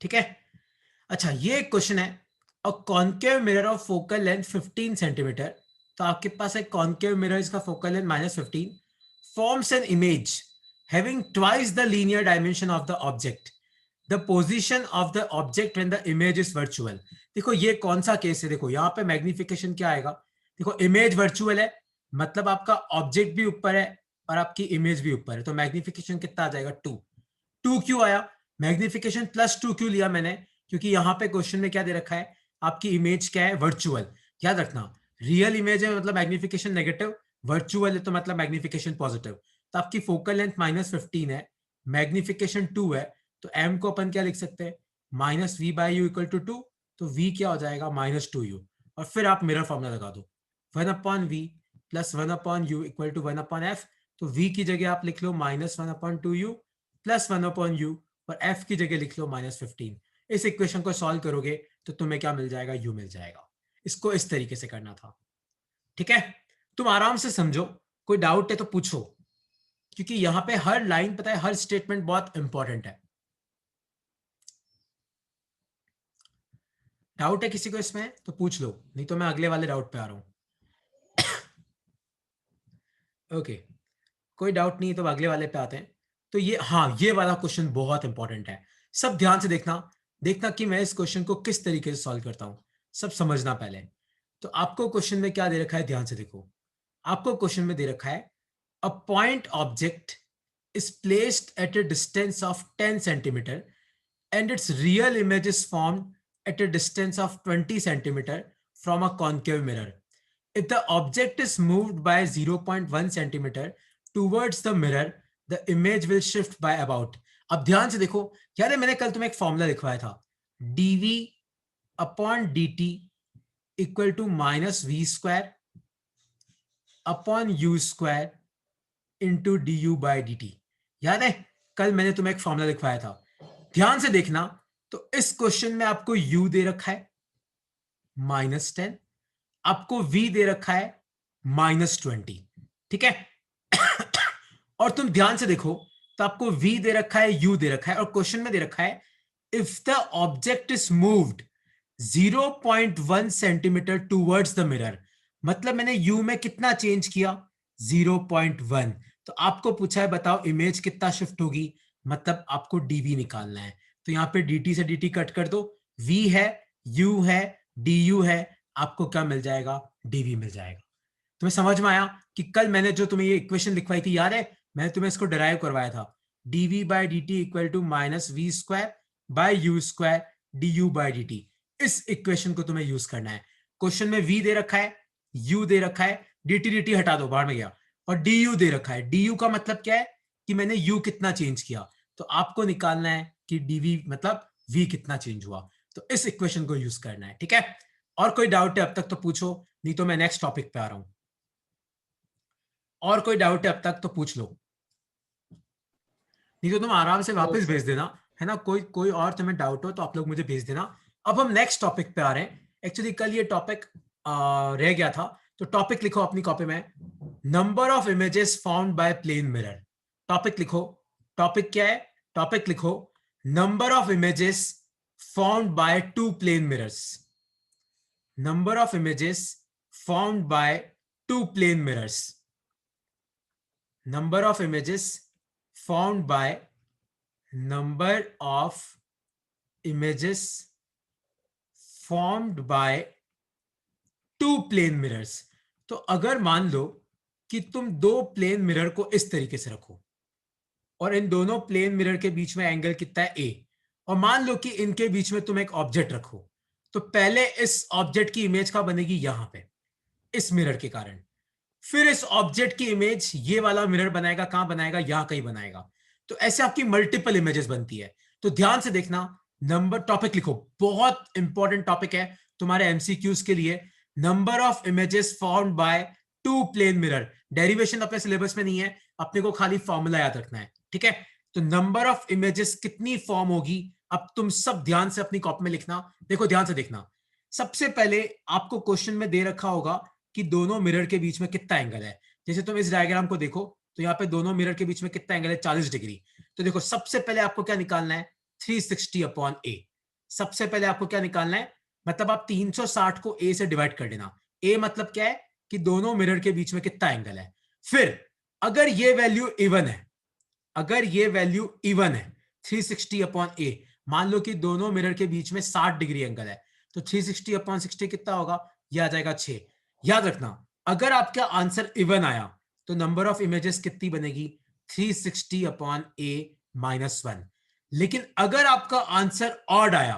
ठीक है। अच्छा, ये एक क्वेश्चन है, a concave mirror of focal length 15 centimetre, तो आपके पास एक कॉन्केव मिरर, इसका focal length -15, forms an image having twice the linear dimension of the object, the position of the object when the image is virtual. देखो ये कौन सा case है, देखो यहाँ पे मैग्निफिकेशन क्या आएगा, देखो इमेज वर्चुअल है, मतलब आपका ऑब्जेक्ट भी ऊपर है और आपकी इमेज भी ऊपर है, तो मैग्निफिकेशन कितना आ जाएगा, 2। 2 क्यों आया, मैग्निफिकेशन +2 क्यों लिया मैंने, क्योंकि यहाँ पे क्वेश्चन में क्या दे रखा है, आपकी इमेज क्या है, वर्चुअल। याद रखना, रियल इमेज है मतलब मैग्निफिकेशन नेगेटिव, वर्चुअल है तो मतलब मैग्निफिकेशन पॉजिटिव। तो आपकी फोकल लेंथ -15 है, मैग्निफिकेशन 2 है, तो m को अपन क्या लिख सकते हैं, -v/u = 2, तो v क्या हो जाएगा, -2u, और फिर आप मिरर फॉर्मूला लगा दो, 1/v + 1/u = 1/f, तो v की जगह आप लिख लो -1/2u + 1/u, और f की जगह लिख लो -15। इस इक्वेशन को सॉल्व करोगे तो तुम्हें क्या मिल जाएगा, u मिल जाएगा। इसको इस तरीके से करना था, ठीक है। तुम आराम से समझो, कोई डाउट है तो पूछो, क्योंकि यहां पे हर लाइन, पता है, हर स्टेटमेंट बहुत इंपॉर्टेंट है। डाउट है किसी को इसमें तो पूछ लो, नहीं तो मैं अगले वाले डाउट पे आ रहा हूं। ओके, कोई डाउट नहीं है तो अगले वाले पे आते हैं। तो ये, हाँ, ये वाला क्वेश्चन बहुत इंपॉर्टेंट है, सब ध्यान से देखना, देखना कि मैं इस क्वेश्चन को किस तरीके से सॉल्व करता हूं, सब समझना पहले। तो आपको क्वेश्चन में क्या दे रखा है, ध्यान से देखो। आपको क्वेश्चन में दे रखा है, a point object is placed at a distance of 10 centimeter and its real image is formed at a distance of 20 centimeter from a concave mirror. If the object is moved by 0.1 centimeter towards the mirror, the image will shift by about. अब ध्यान से देखो, याद है मैंने कल तुम्हें एक फॉर्मूला लिखवाया था, dv/dt equal to -v² upon u² into du/dt। याद है कल मैंने तुम्हें एक फॉर्मूला लिखवाया था, ध्यान से देखना। तो इस क्वेश्चन में आपको u दे रखा है -10, आपको v दे रखा है -20, ठीक है। और तुम ध्यान से देखो, तो आपको v दे रखा है, u दे रखा है, और क्वेश्चन में दे रखा है if the object is moved 0.1 centimetre towards the mirror, मतलब मैंने u में कितना चेंज किया, 0.1। तो आपको पूछा है बताओ इमेज कितना शिफ्ट होगी, मतलब आपको dv निकालना है। तो यहां पे dt से dt कट कर दो, v है, u है, du है, आपको क्या मिल जाएगा, dv मिल जाएगा। तुम्हें समझ में आया कि कल मैंने जो तुम्हें ये इक्वेशन लिखवाई थी, याद है, मैंने तुम्हें इसको डिराइव करवाया था, dv/dt equal to -v² du/dt। इस इक्वेशन को तुम्हें यूज करना है। क्वेश्चन में v दे रखा है, u दे रखा है, dt dt हटा दो, बाहर में गया, और du दे रखा है। du का मतलब क्या है कि मैंने u कितना चेंज किया, तो आपको निकालना है कि dv मतलब v कितना चेंज हुआ, तो इस इक्वेशन को यूज करना है, ठीक है। और कोई डाउट है अब तक तो पूछो, नहीं तो मैं नेक्स्ट टॉपिक पे आ रहा हूं। और कोई डाउट है अब तक तो पूछ लो, नहीं तो तुम आराम से नो वापस भेज सर। देना, है ना। कोई कोई और तुम्हें डाउट हो तो आप लोग मुझे भेज देना। अब हम नेक्स्ट टॉपिक पे आ रहे हैं। एक्चुअली कल ये टॉपिक रह गया था, तो टॉपिक लिखो अपनी कॉपी में, number of images found by plane mirror. Topic लिखो, टॉपिक क्या है, टॉपिक लिखो, number of images found by two plane mirrors, number of images found by two plane mirrors, number of images found by number of images formed by two plane mirrors। तो अगर मान लो कि तुम दो plane mirror को इस तरीके से रखो और इन दोनों प्लेन मिरर के बीच में एंगल कितना है a, और मान लो कि इनके बीच में तुम एक ऑब्जेक्ट रखो, तो पहले इस ऑब्जेक्ट की इमेज का बनेगी यहां पे, इस मिरर के कारण, फिर इस ऑब्जेक्ट की इमेज ये वाला मिरर बनाएगा, कहां बनाएगा, यहां कहीं बनाएगा। तो ऐसे आपकी मल्टीपल इमेजेस बनती है। तो ध्यान से देखना, नंबर, टॉपिक लिखो, बहुत इंपॉर्टेंट टॉपिक है तुम्हारे एमसीक्यूज के लिए, number of images formed by two plane mirror. Derivation अपने सिलेबस में नहीं है, अपने को खाली फॉर्मूला याद रखना है, ठीक है। तो नंबर ऑफ इमेजेस कितनी फॉर्म होगी, अब तुम सब ध्यान से अपनी कॉपी में लिखना। देखो ध्यान से देखना, सबसे पहले आपको क्वेश्चन में दे रखा होगा कि दोनों मिरर के बीच में कितना एंगल है। जैसे तुम इस डायग्राम को देखो, तो यहाँ पे दोनों मिरर के बीच में कितना एंगल है, 40 डिग्री। तो देखो सबसे पहले आपको क्या निकालना है, 360 अपॉन ए। सबसे पहले आपको क्या निकालना है, मतलब आप 360 को ए से डिवाइड कर देना। ए मतलब क्या है कि दोनों मिरर के बीच में कितना एंगल है। फिर अगर ये वैल्यू इवन है, अगर ये वैल्यू इवन है 360 अपॉन ए, मान लो कि दोनों मिरर के बीच में 60 डिग्री एंगल है, तो 360 अपॉन 60 कितना होगा, यह आ जाएगा 6। याद रखना अगर आपका आंसर इवन आया तो नंबर ऑफ इमेजेस कितनी बनेगी, 360 अपॉन ए माइनस 1। लेकिन अगर आपका आंसर ऑड आया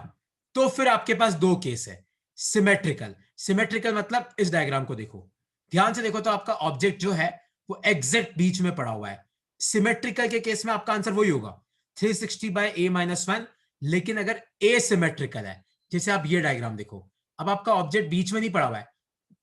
तो फिर आपके पास दो केस है, सिमेट्रिकल। सिमेट्रिकल मतलब इस डायग्राम को देखो, ध्यान से देखो, तो आपका ऑब्जेक्ट जो है वो एग्जैक्ट बीच में पड़ा हुआ है। सिमेट्रिकल के केस में आपका आंसर वही होगा 360 बाय ए माइनस 1। लेकिन अगर ए सिमेट्रिकल है, जैसे आप ये डायग्राम देखो, अब आपका ऑब्जेक्ट बीच में नहीं पड़ा हुआ है,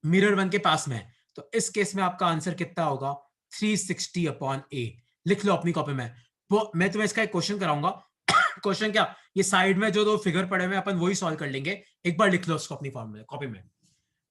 मिरर 1 के पास में है, तो इस केस में आपका आंसर कितना होगा, 360 अपॉन ए। लिख लो अपनी कॉपी में। वो मैं तुम्हें इसका एक क्वेश्चन कराऊंगा। क्वेश्चन क्या, ये साइड में जो दो फिगर पड़े हुए अपन वही सॉल्व कर लेंगे, एक बार लिख लो उसको अपनी फॉर्म में, कॉपी में।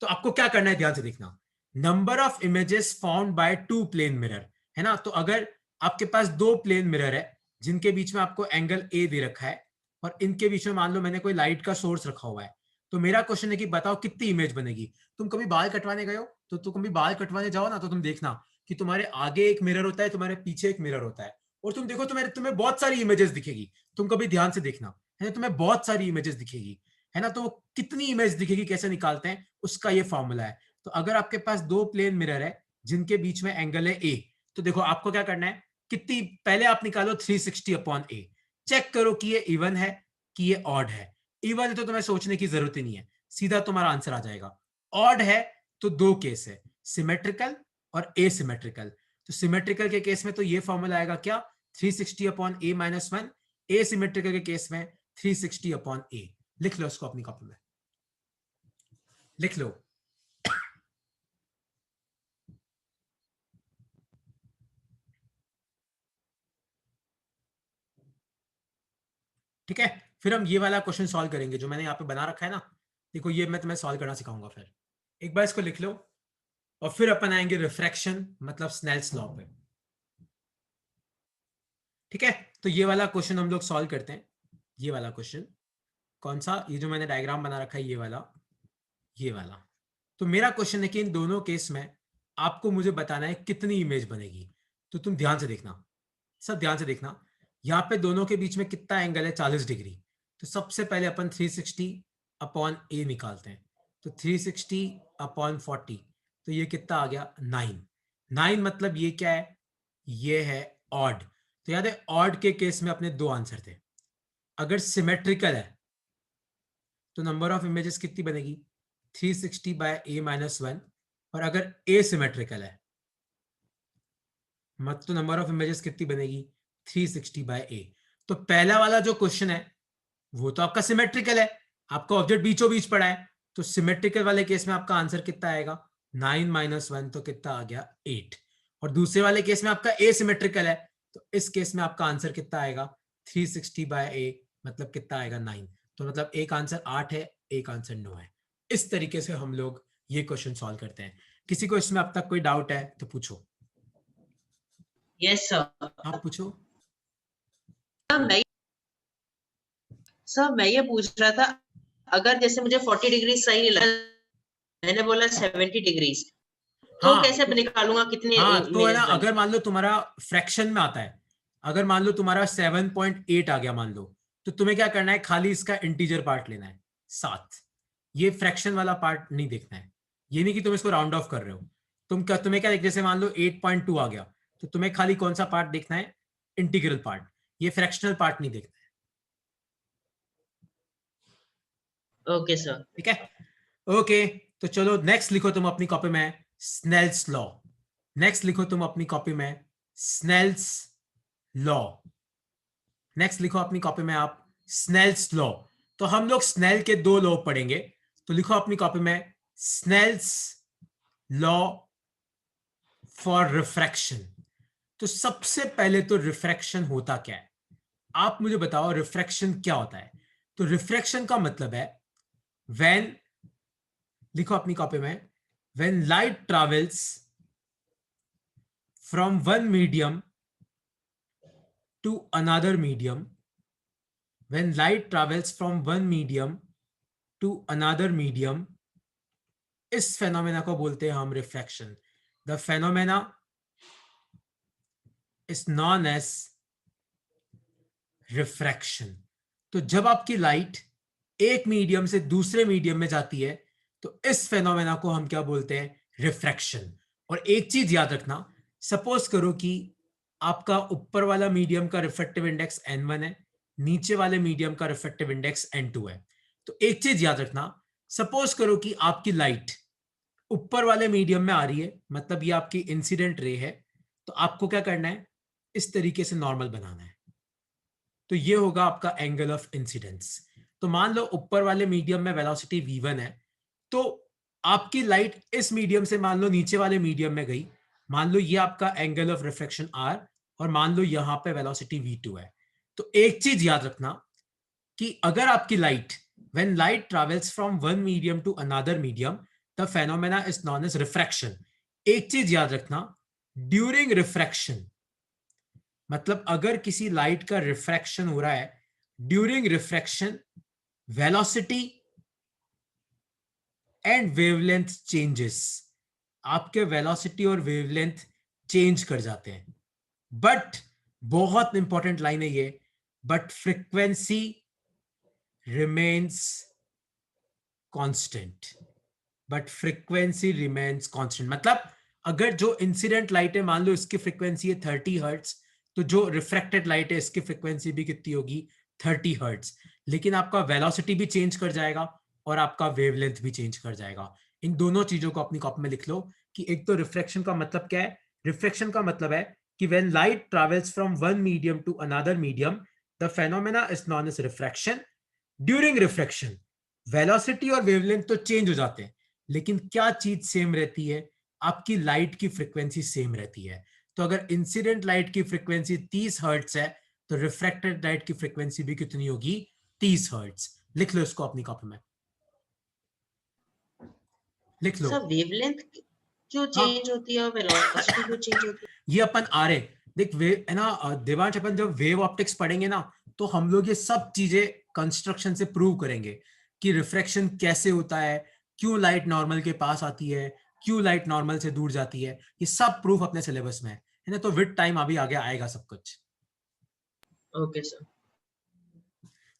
तो आपको क्या करना है, ध्यान से देखना, number of images found by two plane mirror, है ना। तो अगर आपके पास दो प्लेन मिरर है जिनके बीच में आपको एंगल ए दे रखा है, और इनके बीच में मान लो मैंने कोई लाइट का सोर्स रखा हुआ है, तो मेरा क्वेश्चन है कि बताओ कितनी इमेज बनेगी। तुम कभी बाल कटवाने गए हो, तो तुम कभी बाल कटवाने जाओ ना, तो तुम देखना कि तुम्हारे आगे एक मिरर होता है, तुम्हारे पीछे एक मिरर होता है, और तुम देखो तुम्हें बहुत सारी इमेजेस दिखेगी। तुम कभी ध्यान से देखना, है ना, तुम्हें बहुत सारी इमेजेस दिखेगी, है ना। तो वो कितनी इमेज दिखेगी कैसे निकालते हैं, उसका ये फॉर्मूला है। तो अगर आपके पास दो प्लेन मिरर है जिनके बीच में एंगल है ए, तो देखो आपको क्या करना है, कितनी, पहले आप निकालो 360 अपॉन ए, चेक करो कि ये इवन है कि ये ऑड है। इवन है तो तुम्हें सोचने की जरूरत ही नहीं है, सीधा तुम्हारा आंसर आ जाएगा। ऑड है तो दो केस है, सिमेट्रिकल और एसिमेट्रिकल। तो सिमेट्रिकल के केस में तो ये फॉर्मूला आएगा क्या, 360 अपॉन ए माइनस 1। एसिमेट्रिकल के केस में 360 अपॉन ए। लिख लो उसको अपनी कॉपी में, लिख लो। ठीक है, फिर हम ये वाला क्वेश्चन सॉल्व करेंगे जो मैंने यहाँ पे बना रखा है ना। देखो ये मैं तुम्हें सॉल्व करना सिखाऊंगा। फिर एक बार इसको लिख लो, और फिर अपन आएंगे रिफ्रैक्शन मतलब स्नेल्स लॉ पे। ठीक है, तो ये वाला क्वेश्चन हम लोग सॉल्व करते हैं। ये वाला क्वेश्चन कौन सा, ये जो मैंने डायग्राम बना रखा है ये वाला, ये वाला। तो मेरा क्वेश्चन है कि इन दोनों केस में आपको मुझे बताना है कितनी इमेज बनेगी। तो तुम ध्यान से देखना, सब ध्यान से देखना, यहाँ पे दोनों के बीच में कितना एंगल है, 40 डिग्री। तो सबसे पहले अपन 360 अपॉन ए निकालते हैं। तो 360 अपॉन 40, तो ये कितना आ गया, 9। 9 मतलब ये क्या है, ये है ऑड। तो याद है ऑड के केस में अपने दो आंसर थे। अगर सिमेट्रिकल है तो नंबर ऑफ इमेजेस कितनी बनेगी, 360 बाय ए माइनस 1। और अगर ए सिमेट्रिकल है मत, तो नंबर ऑफ इमेजेस कितनी बनेगी, 360 बाय ए। तो पहला वाला जो क्वेश्चन है वो तो आपका सिमेट्रिकल है, आपका ऑब्जेक्ट बीचों बीच पड़ा है। तो सिमेट्रिकल वाले केस में आपका आंसर कितना आएगा, 9 माइनस 1, तो कितना आ गया, 8। और दूसरे वाले केस में आपका ए सिमेट्रिकल है, तो इस केस में आपका आंसर कितना आएगा, 360 बाय ए, मतलब कितना आएगा, 9। तो मतलब एक आंसर 8 है, एक आंसर 9 है। इस तरीके से हम लोग ये क्वेश्चन सॉल्व करते हैं। किसी को इसमें अब तक कोई डाउट है तो पूछो। Yes sir. आप पूछो। सर मैं ये पूछ रहा था, अगर जैसे मुझे 40 डिग्री सही लगा, मैंने बोला 70 डिग्री, तो हाँ कैसे तो, निकालूंगा कितने हाँ तो है ना, इमेजेस बने? अगर मान लो तुम्हारा फ्रैक्शन में आता है, अगर मान लो तुम्हारा 7.8 आ गया मान लो, तो तुम्हें क्या करना है, खाली इसका इंटीजर पार्ट लेना है 7। ये फ्रैक्शन वाला पार्ट नहीं देखना है। ये नहीं कि तुम इसको राउंड ऑफ कर रहे हो, तुम्हें क्या, जैसे मान लो 8.2 आ गया, तो तुम्हें खाली कौन सा पार्ट देखना है, इंटीग्रल पार्ट। ये फ्रैक्शनल पार्ट नहीं देखना है। Okay sir. ठीक है, ओके। तो चलो नेक्स्ट लिखो तुम अपनी कॉपी में, स्नेल्स लॉ। नेक्स्ट लिखो तुम अपनी कॉपी में, स्नेल्स लॉ। नेक्स्ट लिखो अपनी कॉपी में आप, स्नेल्स लॉ। तो हम लोग स्नेल के दो लॉ पढ़ेंगे, तो लिखो अपनी कॉपी में, स्नेल्स लॉ फॉर रिफ्रैक्शन। तो सबसे पहले तो रिफ्रैक्शन होता क्या है, आप मुझे बताओ रिफ्रैक्शन क्या होता है। तो रिफ्रैक्शन का मतलब है व्हेन, लिखो अपनी कॉपी में, when light travels from one medium to another medium when light travels from one medium to another medium, इस फेनोमेना को बोलते हैं हम refraction. The phenomena is known as refraction. तो जब आपकी लाइट एक मीडियम से दूसरे मीडियम में जाती है तो इस फेनोमेना को हम क्या बोलते हैं? रिफ्रैक्शन. और एक चीज याद रखना, सपोज करो कि आपका ऊपर वाला मीडियम का रिफ्रैक्टिव इंडेक्स n1 है, नीचे वाले मीडियम का रिफ्रैक्टिव इंडेक्स n2 है. तो एक चीज याद रखना, सपोज करो कि आपकी लाइट ऊपर वाले मीडियम में आ रही है, मतलब ये आपकी इंसिडेंट रे है, तो आपको क्या करना है? इस तरीके से नॉर्मल बनाना है. तो ये होगा आपका एंगल ऑफ इंसिडेंस. तो मान लो ऊपर वाले मीडियम में वेलोसिटी v1 है, तो आपकी लाइट इस मीडियम से मान लो नीचे वाले मीडियम में गई, मान लो ये आपका एंगल ऑफ रिफ्रैक्शन r, और मान लो यहां पे वेलोसिटी v2 है. तो एक चीज याद रखना कि अगर आपकी light, when light travels from one medium to another medium, the phenomena is known as refraction. एक चीज याद रखना, ड्यूरिंग रिफ्रैक्शन, मतलब अगर किसी लाइट का रिफ्रैक्शन हो रहा है, during refraction velocity and wavelength changes. आपके वेलोसिटी और वेवलेंथ चेंज कर जाते हैं. बट बहुत इंपॉर्टेंट लाइन है ये, but frequency remains constant. But frequency remains constant मतलब अगर जो इंसिडेंट लाइट है, मान लो इसकी फ्रीक्वेंसी है 30 हर्ट्ज, तो जो रिफ्रैक्टेड लाइट है इसकी फ्रीक्वेंसी भी कितनी होगी? 30 हर्ट्ज. लेकिन आपका वेलोसिटी भी चेंज कर जाएगा और आपका वेवलेंथ भी चेंज कर जाएगा. इन दोनों चीजों को अपनी कॉपी में लिख लो कि एक तो रिफ्रैक्शन का मतलब क्या है? रिफ्रैक्शन का मतलब है कि when light travels from one medium to another medium, the phenomena is known as refraction. During refraction velocity और वेवलेंथ तो चेंज हो जाते हैं, लेकिन क्या चीज सेम रहती है? आपकी लाइट की फ्रीक्वेंसी सेम रहती है. तो अगर इंसिडेंट लाइट की फ्रीक्वेंसी 30 हर्ट्ज है, तो रिफ्रैक्टेड लाइट की फ्रीक्वेंसी भी कितनी होगी? 30 हर्ट्ज. लिख लो इसको अपनी कॉपी में, लिख लो. सर वेवलेंथ क्यों हाँ, चेंज होती है और वेलोसिटी क्यों चेंज होती ये अपन आ रहे, देख वे है ना देवांश, अपन जब वेव ऑप्टिक्स पढ़ेंगे ना, तो हम लोग ये सब चीजें कंस्ट्रक्शन से प्रूव करेंगे कि रिफ्रैक्शन कैसे होता है, क्यों लाइट नॉर्मल के पास आती है, क्यों लाइट नॉर्मल से दूर जाती है. ये सब प्रूफ अपने सिलेबस में है ना. तो विद टाइम अभी आगे आएगा सब कुछ. है? Okay sir.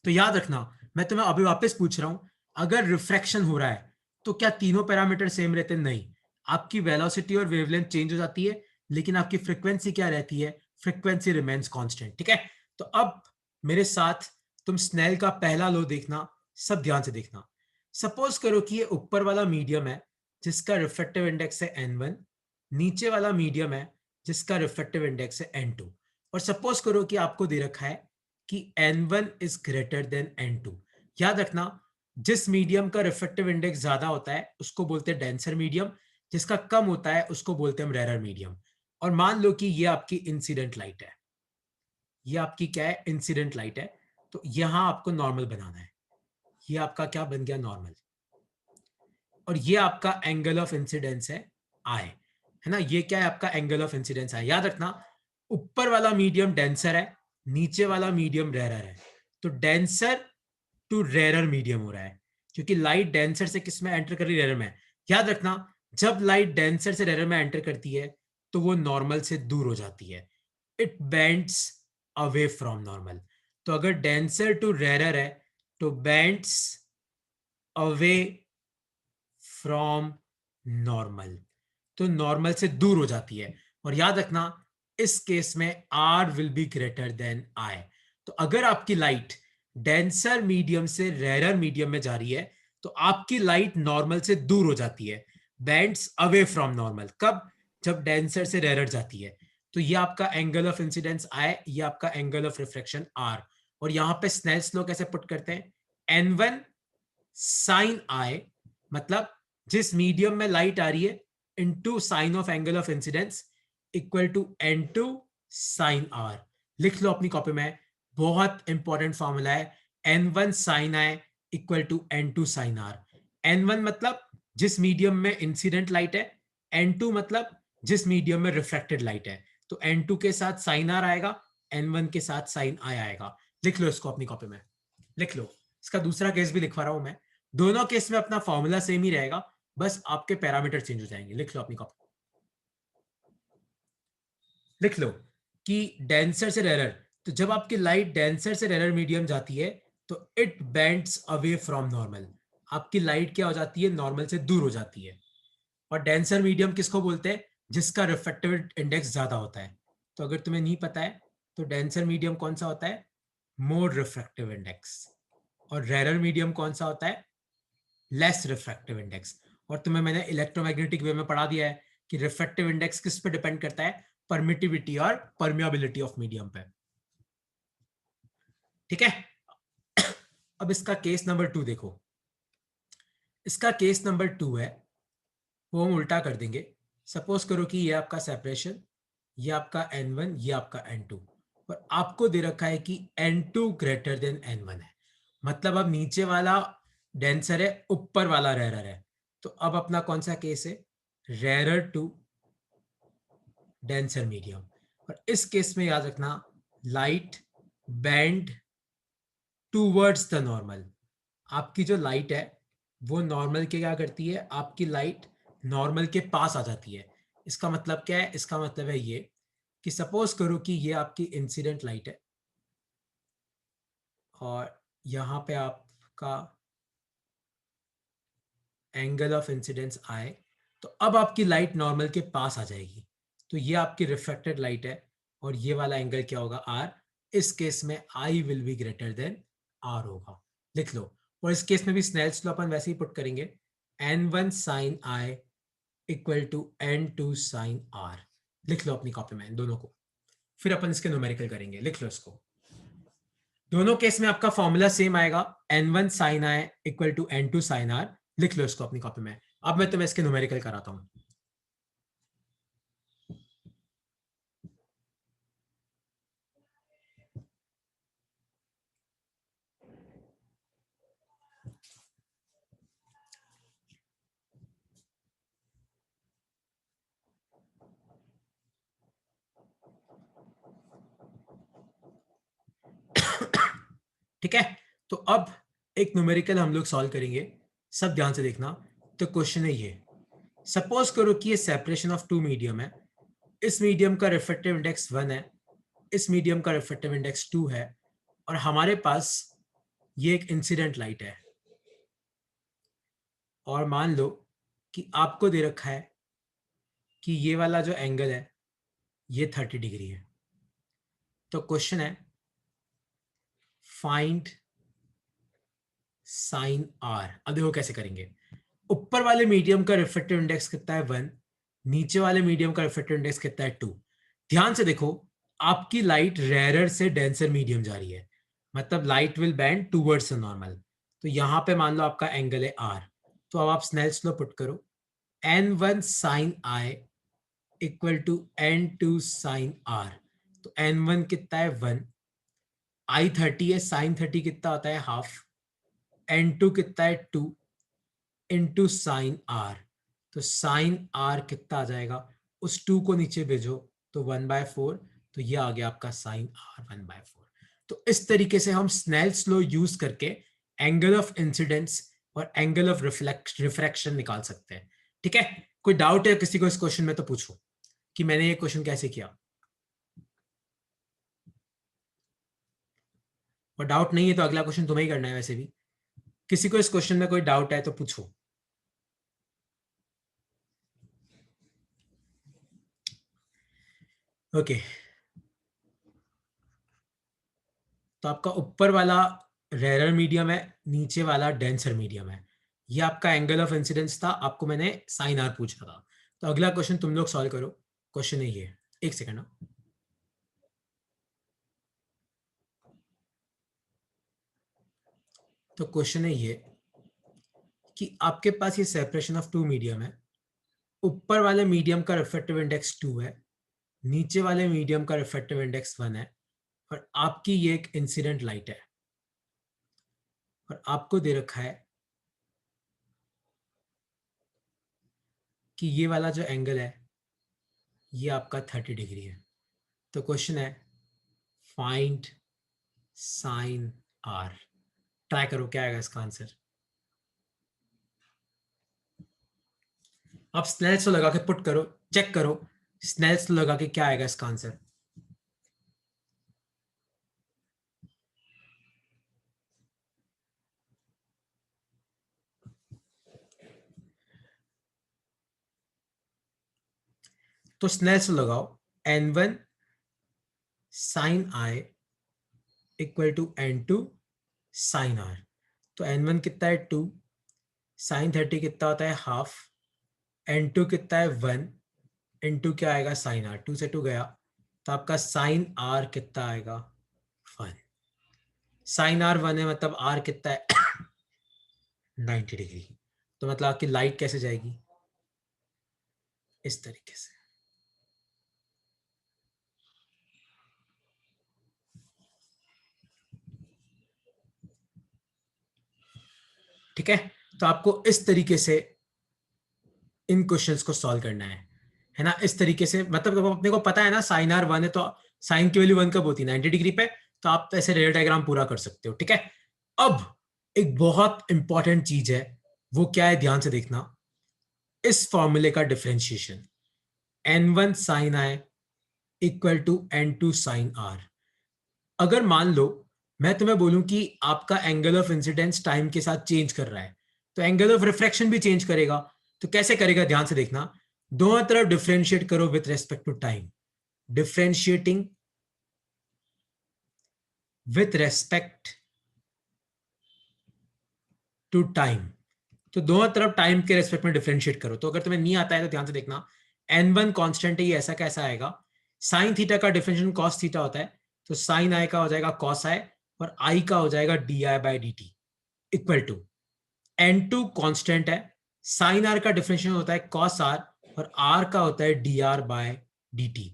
तो याद रखना, मैं तुम्हें अभी वापस पूछ रहा हूं, अगर रिफ्रैक्शन हो रहा है तो क्या तीनों पैरामीटर सेम रहते हैं? नहीं. आपकी वेलोसिटी और वेवलेंथ चेंज हो जाती है, लेकिन आपकी फ्रीक्वेंसी क्या रहती है? Frequency remains constant. ठीक है. तो अब मेरे साथ तुम स्नेल का पहला लॉ देखना, सब ध्यान से देखना. सपोज करो कि ये ऊपर वाला मीडियम है जिसका रिफ्रैक्टिव इंडेक्स है n1, नीचे वाला मीडियम है जिसका रिफ्रैक्टिव इंडेक्स है n2, और सपोज करो कि आपको दे रखा है कि n1 is greater than n2. याद रखना, जिस मीडियम का रिफ्रैक्टिव इंडेक्स ज्यादा होता है उसको बोलते हैं डेंसर मीडियम, जिसका कम होता है उसको बोलते हैं हम रेरर मीडियम. और मान लो कि ये आपकी इंसिडेंट लाइट है, ये आपकी क्या है? इंसिडेंट लाइट है. तो यहां आपको नॉर्मल बनाना है. ये आपका क्या बन गया? नॉर्मल. और ये आपका एंगल ऑफ इंसिडेंस है आई, है ना. ये क्या है? आपका एंगल ऑफ इंसिडेंस आई. याद रखना, ऊपर वाला मीडियम डेंसर है, नीचे वाला मीडियम रेरर है. तो डेंसर टू रेरर मीडियम हो रहा है, क्योंकि लाइट डेंसर से किस में एंटर कर रही? रेरर में. याद रखना, जब लाइट डेंसर से रेरर में एंटर करती है तो वो नॉर्मल से दूर हो जाती है. It bends away from normal. तो अगर डेंसर टू रेरर है तो बेंड्स अवे फ्रॉम नॉर्मल, तो नॉर्मल से दूर हो जाती है. और याद रखना, इस केस में R will be greater then I. तो अगर आपकी लाइट डेंसर मीडियम से रेरर मीडियम में जा रही है तो आपकी लाइट नॉर्मल से दूर हो जाती है, बैंड्स अवे फ्रॉम नॉर्मल. कब? जब डेंसर से रेरर जाती है. तो ये आपका एंगल ऑफ इंसिडेंस I, ये आपका एंगल ऑफ रिफ्लेक्शन R. और यहां पे स्नेल्स लॉ कैसे पुट करते हैं? n1 साइन I, मतलब जिस मीडियम में लाइट आ रही है into sine of angle of incidence equal to n2 sine R. लिख लो अपनी कॉपी में, बहुत इंपॉर्टेंट फॉर्मूला है. n1 sine I equal to n2 sine R. n1 मतलब जिस मीडियम में इंसिडेंट लाइट है, n2 मतलब जिस मीडियम में रिफ्रैक्टेड लाइट है. तो n2 के साथ साइन R आएगा, n1 के साथ साइन I आएगा. लिख लो इसको अपनी कॉपी में. लिख लो। इसका दूसरा केस भी लिखवा रहा हूं मैं, दोनों केस में अपना फॉर्मूला सेम ही रहेगा, बस आपके पैरामीटर चेंज हो जाएंगे। लिख लो अपनी कॉपी, लिख लो कि डेंसर से रेरर, तो जब आपकी लाइट डेंसर से रेरर मीडियम जाती है तो it bends away from normal, आपकी लाइट क्या हो जाती है, नॉर्मल से दूर हो जाती है। और डेंसर मीडियम किसको बोलते हैं, जिसका रिफ्रैक्टिव इंडेक्स ज्यादा होता है। तो अगर तुम्हें नहीं पता है तो डेंसर मीडियम कौन सा होता है, मोर रिफ्रैक्टिव इंडेक्स। और रेरर मीडियम कौन सा होता है, लेस रिफ्रैक्टिव इंडेक्स। और तुम्हें मैंने इलेक्ट्रोमैग्नेटिक वेव में पढ़ा दिया है कि रिफ्रैक्टिव इंडेक्स किस पे डिपेंड करता है, परमिटिविटी और परमियाबिलिटी ऑफ मीडियम पे। ठीक है। अब इसका केस नंबर 2 देखो, इसका केस नंबर 2 है, वो हम उल्टा कर देंगे। सपोज करो कि ये आपका सेपरेशन, ये आपका n1, ये आपका n2, और आपको दे रखा है कि n2 ग्रेटर देन n1 है, मतलब अब नीचे वाला डेंसर है, ऊपर वाला रेरर है। तो अब अपना कौन सा केस है, रेरर टू डेंसर मीडियम। और इस केस में याद रखना, light band towards the normal, आपकी जो लाइट है वो नॉर्मल के क्या करती है, आपकी लाइट नॉर्मल के पास आ जाती है। इसका मतलब क्या है, इसका मतलब है ये कि सपोज करो कि ये आपकी इंसिडेंट लाइट है और यहाँ पे आपका एंगल ऑफ इंसिडेंस आए, तो अब आपकी लाइट नॉर्मल के पास आ जाएगी। तो ये आपकी रिफ्लेक्टेड लाइट है और ये वाला एंगल क्या होगा, आर। इस केस में I will be greater than R होगा। लिख लो। और इस केस में भी स्नेल्स लॉ अपन वैसे ही पुट करेंगे, n1 sine I equal to n2 sine R. लिख लो अपनी कॉपी में इन दोनों को, फिर अपन इसके न्यूमेरिकल करेंगे। लिख लो इसको। दोनों केस में आपका फॉर्मूला सेम आएगा, n1 sine I equal to n2 sine R. लिख लो इसको अपनी कॉपी में। अब मैं तुम्हें इसके न्यूमेरिकल कराता हूं। ठीक है, तो अब एक न्यूमेरिकल हम लोग सॉल्व करेंगे, सब ध्यान से देखना। तो क्वेश्चन है ये, सपोज करो कि ये सेपरेशन ऑफ टू मीडियम है, इस मीडियम का रिफ्रैक्टिव इंडेक्स 1 है, इस मीडियम का रिफ्रैक्टिव इंडेक्स 2 है, और हमारे पास ये एक इंसिडेंट लाइट है। और मान लो कि आपको दे रखा है कि ये वाला जो एंगल है ये 30 डिग्री है। तो क्वेश्चन है फाइंड साइन आर। अब देखो कैसे करेंगे, ऊपर वाले मीडियम का रिफ्रैक्टिव इंडेक्स कितना है 1, नीचे वाले मीडियम का रिफ्रैक्टिव इंडेक्स कितना है 2। ध्यान से देखो, आपकी लाइट रेरर से डेंसर मीडियम जा रही है, मतलब light will bend towards the normal. तो यहां पे मान लो आपका एंगल है आर, तो अब आप स्नेल्स लॉ पुट करो, n1 sine I equal to n2 sine R. तो n1 कितना है 1, आई 30 है, साइन 30 कितना होता है हाफ, n2 कितना है 2 इंटू साइन आर। तो साइन आर कितना आ जाएगा, उस 2 को नीचे भेजो तो 1/4, तो ये आ गया आपका साइन आर 1/4। तो इस तरीके से हम स्नेल्स लॉ यूज करके एंगल ऑफ इंसिडेंस और एंगल ऑफ रिफ्रैक्शन निकाल सकते हैं। ठीक है, कोई डाउट है किसी को इस क्वेश्चन में तो पूछो कि मैंने ये क्वेश्चन कैसे किया। और डाउट नहीं है तो अगला क्वेश्चन तुम्हें ही करना है। वैसे भी किसी को इस क्वेश्चन में कोई डाउट है तो पूछो। ओके, तो आपका ऊपर वाला रेरर मीडियम है, नीचे वाला डेंसर मीडियम है। ये आपका एंगल ऑफ इंसिडेंस था, आपको मैंने साइन आर पूछा था। तो अगला क्वेश्चन तुम लोग सॉल्व करो। क्वेश्चन है ये, एक सेकंड ना। तो क्वेश्चन है ये कि आपके पास ये सेपरेशन ऑफ टू मीडियम है, ऊपर वाले मीडियम का रिफ्रैक्टिव इंडेक्स 2 है, नीचे वाले मीडियम का रिफ्रैक्टिव इंडेक्स 1 है, और आपकी ये एक इंसिडेंट लाइट है, और आपको दे रखा है कि ये वाला जो एंगल है ये आपका 30 डिग्री है। तो क्वेश्चन है फाइंड साइन आर। ट्राई करो क्या आएगा इसका आंसर। आप स्नेल्स लगा के पुट करो, चेक करो स्नेल्स लगा के क्या आएगा इसका आंसर। तो स्नेल्स लगाओ, n1 sin i equal to n2 sin r। तो n1 कितना है 2, sin 30 कितना होता है हाफ, n2 कितना है 1, इंटू क्या आएगा sin r, 2 से 2 गया, तो आपका sin r कितना आएगा 1। sin r 1 है मतलब r कितना है 90 डिग्री। तो मतलब आपकी लाइट कैसे जाएगी, इस तरीके से। ठीक है, तो आपको इस तरीके से इन क्वेश्चंस को सॉल्व करना है ना, इस तरीके से। मतलब अपने को पता है ना साइन आर 1 है तो साइन की वैल्यू 1 कब होती है 90 डिग्री पे, तो आप ऐसे रेल डायग्राम पूरा कर सकते हो। ठीक है, अब एक बहुत इंपॉर्टेंट चीज है, वो क्या है ध्यान से देखना, इस फॉर्मूले का differentiation n1 sine I equal to n2 sine R. अगर मान लो मैं तुम्हें बोलूं कि आपका एंगल ऑफ इंसिडेंस टाइम के साथ चेंज कर रहा है, तो एंगल ऑफ रिफ्रैक्शन भी चेंज करेगा। तो कैसे करेगा ध्यान से देखना, दोनों तरफ डिफरेंशिएट करो with respect to time, differentiating with respect to time. तो दोनों तरफ टाइम के रेस्पेक्ट में डिफरेंशिएट करो। तो अगर तुम्हें नहीं आता है तो ध्यान से देखना, n1 कांस्टेंट है, ये ऐसा कैसा आएगा, साइन थीटा का डिफरेंशिएशन कॉस थीटा होता है, तो साइन आई का हो जाएगा कॉस आई और आई का हो जाएगा D I by D T equal to n2 constant है, साइन आर का डिफरेंशिएशन होता है कॉस आर और आर का होता है D R by D T.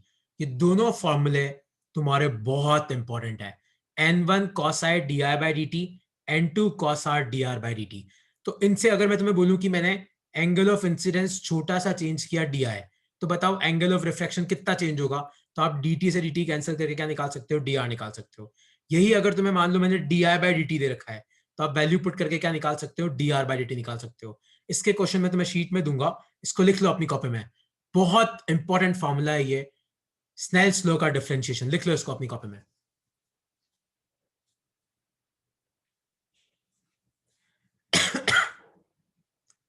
ये दोनों फॉर्मूले तुम्हारे बहुत इंपॉर्टेंट है, n1 cos i D I by D T, n2 cos r D R by D T. तो इनसे अगर मैं तुम्हें बोलूं कि मैंने एंगल ऑफ इंसिडेंस छोटा सा चेंज किया डी आई, तो बताओ एंगल ऑफ रिफ्रैक्शन कितना चेंज होगा। तो आप डी टी से डी टी कैंसिल करके क्या निकाल सकते हो, डी आर निकाल सकते हो। यही अगर तुम्हें मान लो मैंने d I by D t दे रखा है, तो आप वैल्यू पुट करके क्या निकाल सकते हो, D R by D T निकाल सकते हो। इसके क्वेश्चन में तुम्हें शीट में दूंगा, इसको लिख लो अपनी कॉपी में, बहुत इंपॉर्टेंट फॉर्मूला है ये, स्नेल्स लॉ का डिफरेंशिएशन। लिख लो इसको अपनी कॉपी में।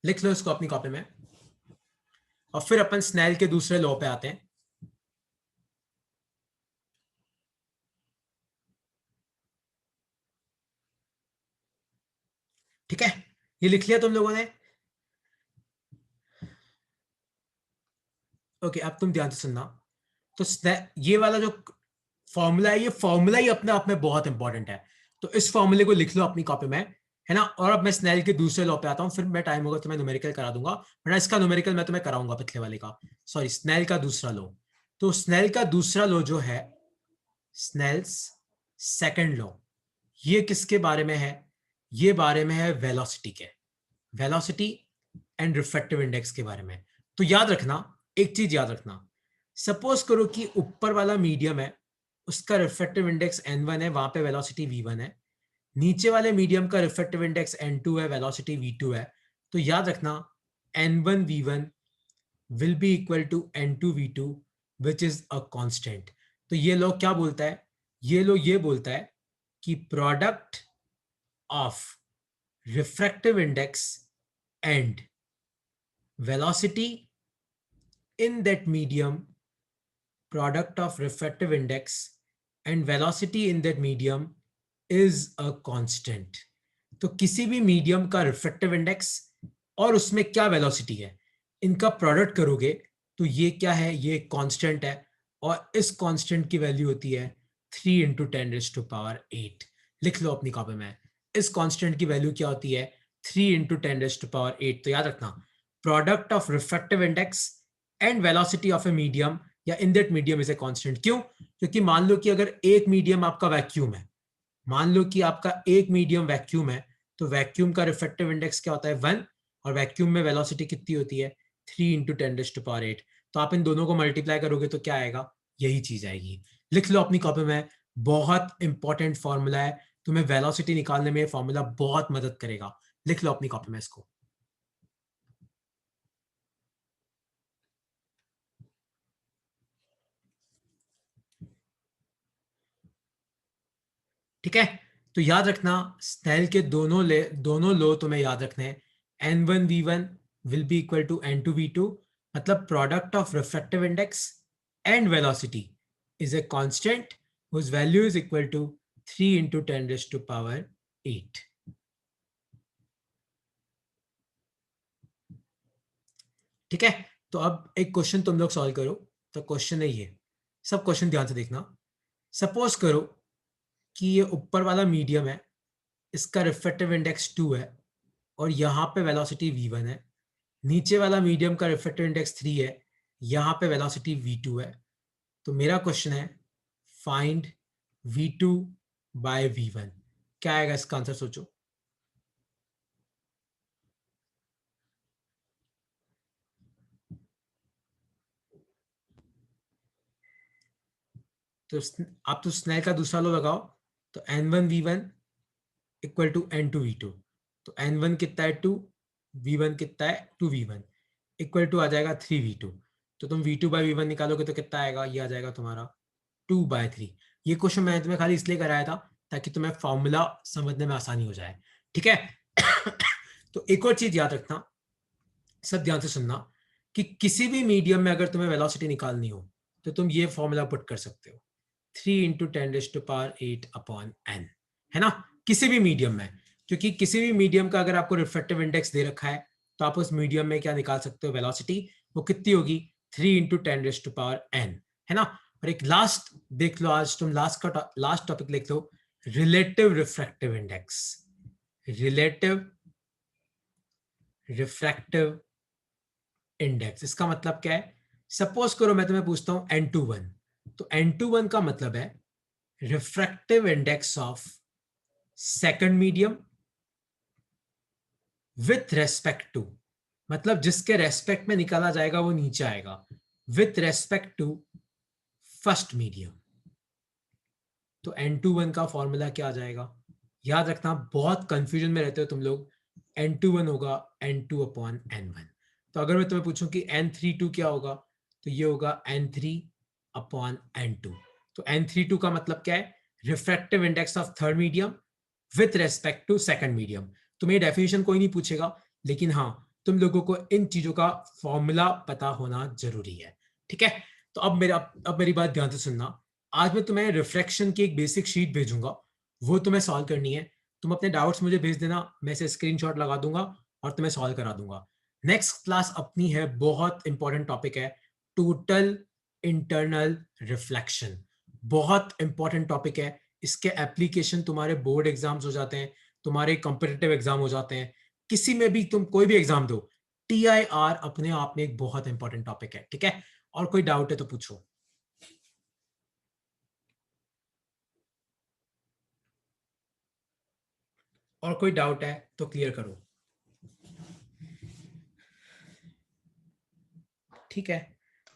लिख लो इसको अपनी कॉपी में, और फिर अपन स्नेल के दूसरे लॉ पे आते हैं। ठीक है, ये लिख लिया तुम लोगों ने। ओके, अब तुम ध्यान से सुनना। तो ये वाला जो फॉर्मूला है, ये फॉर्मूला ही अपने आप में बहुत इंपॉर्टेंट है। तो इस फॉर्मूले को लिख लो अपनी कॉपी में, है ना। और अब मैं स्नेल के दूसरे लॉ पे आता हूं, फिर मैं टाइम होगा तो मैं न्यूमेरिकल करा दूंगा, वरना इसका न्यूमेरिकल मैं तुम्हें कराऊंगा पिछले वाले का। सॉरी, स्नेल का दूसरा लॉ। तो स्नेल का दूसरा लॉ जो है स्नेल्स सेकंड लॉ, ये किसके बारे में है, ये बारे में है वेलोसिटी के, वेलोसिटी एंड रिफ्रैक्टिव इंडेक्स के बारे में। तो याद रखना, एक चीज याद रखना, सपोज करो कि ऊपर वाला मीडियम है, उसका रिफ्रैक्टिव इंडेक्स n1 है, वहां पे वेलोसिटी v1 है। नीचे वाले मीडियम का रिफ्रैक्टिव इंडेक्स n2 है, वेलोसिटी v2 है। तो याद रखना n1 v1 will be equal to n2 v2 which is a constant. तो ये लो क्या बोलता है, ये लो ये बोलता है कि product of refractive index and velocity in that medium, product of refractive index and velocity in that medium is a constant। तो किसी भी मीडियम का रिफ्रैक्टिव इंडेक्स और उसमें क्या वेलोसिटी है, इनका प्रोडक्ट करोगे तो ये क्या है, ये कांस्टेंट है, और इस कांस्टेंट की वैल्यू होती है 3 इंटू 10⁸। लिख लो अपनी कॉपी में, इस कांस्टेंट की वैल्यू क्या होती है 3 इंटू 10⁸। तो याद रखना, product of refractive index and velocity of a medium या in that medium is a constant. क्यों, क्योंकि मान लो कि अगर एक मीडियम आपका वैक्यूम है, मान लो कि आपका एक मीडियम वैक्यूम है, तो वैक्यूम का रिफ्रैक्टिव इंडेक्स क्या होता है 1, और वैक्यूम में वेलोसिटी कितनी होती है 3 इंटू 10⁸। तो आप इन दोनों को मल्टीप्लाई करोगे तो क्या आएगा, यही चीज आएगी। लिख लो अपनी कॉपी में, बहुत इंपॉर्टेंट फॉर्मूला है, तुम्हें वेलोसिटी निकालने में ये फॉर्मूला बहुत मदद करेगा। लिख लो अपनी कॉपी में इसको। ठीक है, तो याद रखना स्नेल के दोनों लो तुम्हें याद रखने हैं। n1v1 will be equal to n2v2, मतलब product of refractive index and velocity is a constant whose value is equal to 3 into 10 raised to power 8। ठीक है, तो अब एक क्वेश्चन तुम लोग सॉल्व करो। तो क्वेश्चन है ये, सब क्वेश्चन ध्यान से देखना। सपोज करो कि ये ऊपर वाला मीडियम है, इसका रिफ्रैक्टिव इंडेक्स 2 है और यहाँ पे वेलोसिटी v1 है। नीचे वाला मीडियम का रिफ्रैक्टिव इंडेक्स 3 है, यहाँ पे वेलोसिटी v2 है। तो मेरा क्वेश्चन है फाइंड v2 बाय v1। क्या आएगा इसका आंसर, सोचो। तो आप तो स्नेल का दूसरा लो लगाओ, तो n1v1 इक्वल टू n2v2। तो n1 कितना है 2, v1 कितना है 2v1, इक्वल टू आ जाएगा 3v2। तो तुम v2 बाय v1 निकालोगे तो कितना आएगा, ये आ जाएगा तुम्हारा 2/3। ये क्वेश्चन मैंने तुम्हें खाली इसलिए कराया था ताकि तुम्हें फॉर्मूला समझने में आसानी हो जाए। ठीक है तो एक और चीज याद रखना, सब ध्यान से सुनना, कि किसी भी मीडियम में अगर तुम्हें वेलोसिटी निकालनी हो तो तुम ये फॉर्मूला पुट कर सकते हो, 3 into 10 raised to power 8 upon n, है ना, किसी भी मीडियम में। क्योंकि किसी भी मीडियम का अगर आपको रिफ्रैक्टिव इंडेक्स दे रखा है तो आप उस मीडियम में क्या निकाल सकते हो, वेलोसिटी। वो कितनी होगी, 3 into 10 raised to power n, है ना। और एक लास्ट देख लो, आज तुम लास्ट टॉपिक लिख लो, relative refractive index. Relative refractive index, इसका मतलब क्या है। सपोज करो मैं तुम्हें पूछता हूं n21, तो n21 का मतलब है refractive index of second medium with respect to, मतलब जिसके रेस्पेक्ट में निकाला जाएगा वो नीचे आएगा, with respect to first medium. तो n21 का फॉर्मूला क्या आ जाएगा, याद रखना, बहुत कंफ्यूजन में रहते हो तुम लोग। n21 होगा n2 अपॉन n1। तो अगर मैं तुम्हें पूछूं कि n32 क्या होगा, तो ये होगा n3 अपॉन n2। तो n32 का मतलब क्या है, refractive index of third medium with respect to second medium. तुम्हें डेफिनेशन कोई नहीं पूछेगा, लेकिन हाँ तुम लोगों को इन चीजों का फॉर्मूला पता होना जरूरी है। ठीक है, तो अब मेरी बात ध्यान से सुनना। आज मैं तुम्हें रिफ्रैक्शन की एक बेसिक शीट भेजूंगा, वो तुम्हें सॉल्व करनी है। तुम अपने डाउट्स मुझे भेज देना, मैं इसे स्क्रीनशॉट लगा दूंगा और तुम्हें सॉल्व करा दूंगा। नेक्स्ट क्लास अपनी है, बहुत इंपॉर्टेंट टॉपिक है, टोटल इंटरनल रिफ्लेक्शन। बहुत इंपॉर्टेंट टॉपिक है, इसके एप्लीकेशन तुम्हारे बोर्ड एग्जाम्स हो जाते हैं, तुम्हारे कॉम्पिटिटिव एग्जाम हो जाते हैं, किसी में भी तुम कोई भी एग्जाम दो, TIR अपने आप में एक बहुत इंपॉर्टेंट टॉपिक है। ठीक है, और कोई डाउट है तो पूछो। और कोई डाउट है तो क्लियर करो। ठीक है,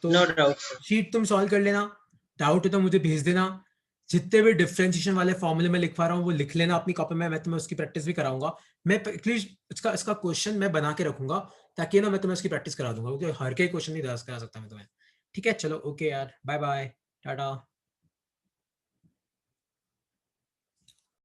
तो नो डाउट। शीट तुम सॉल्व कर लेना, डाउट है तो मुझे भेज देना। जितने भी डिफरेंशिएशन वाले फॉर्मूले में लिखवा रहा हूँ वो लिख लेना अपनी कॉपी में, मैं तुम्हें उसकी प्रैक्टिस भी कराऊंगा। मैं इसका क्वेश्चन मैं बना के रखूंगा ताकि ना मैं तुम्हें उसकी प्रैक्टिस करा दूंगा, क्योंकि हर के क्वेश्चन नहीं करा सकता मैं तुम्हें। ठीक है, चलो ओके यार, बाय बाय, टाटा।